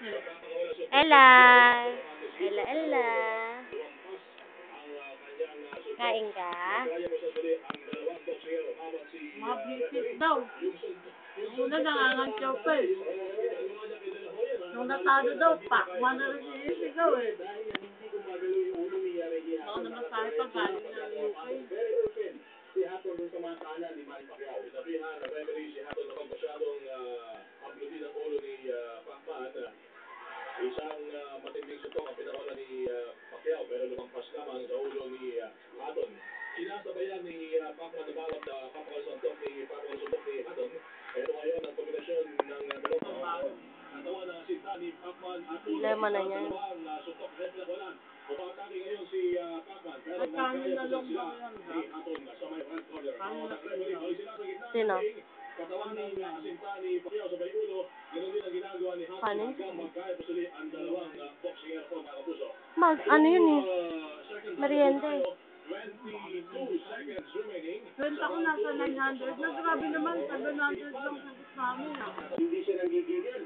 Ella. Ella, Ella. Kain ka? Mabilis daw. Nung una nangangansyaw pa eh. Nung natalo daw, pakman na rin sinisigaw eh. Baka naman tayo pa galing na UK. Si Hatton dun sa mga kanan ni Manny Pacquiao. Sinabihan na referee si Hatton na masyadong paglutin ang ulo ni Pacman. Isang matinding sutok ang pinakawalan ni Pacquiao pero lumampas lamang sa ulo ni Hatton. Sinasabayan ni Pacman na bawat papakasuntok ni Hatton. Pero ngayon ang kombinasyon ng dalawang natawa na si Danny Pacman at Lema na yan. sutok na pinakawalan. Upatake ngayon si Pacman pero Magkano na lang ba yan? ni Hatton sa may right corner. Sino? Katawan ng asinta ni Pacquiao sa may ulo. Ganun din ang ginagawa ni Hatton Paano? hanggang magkaya pasuli ang dalawang boxing po mga kapuso. Mas, ano yun eh? Merienda eh. 22 seconds remaining. Renta ko nasa 900 na. Grabe naman, 700 lang sagot namin ah. Hindi siya nagigigil.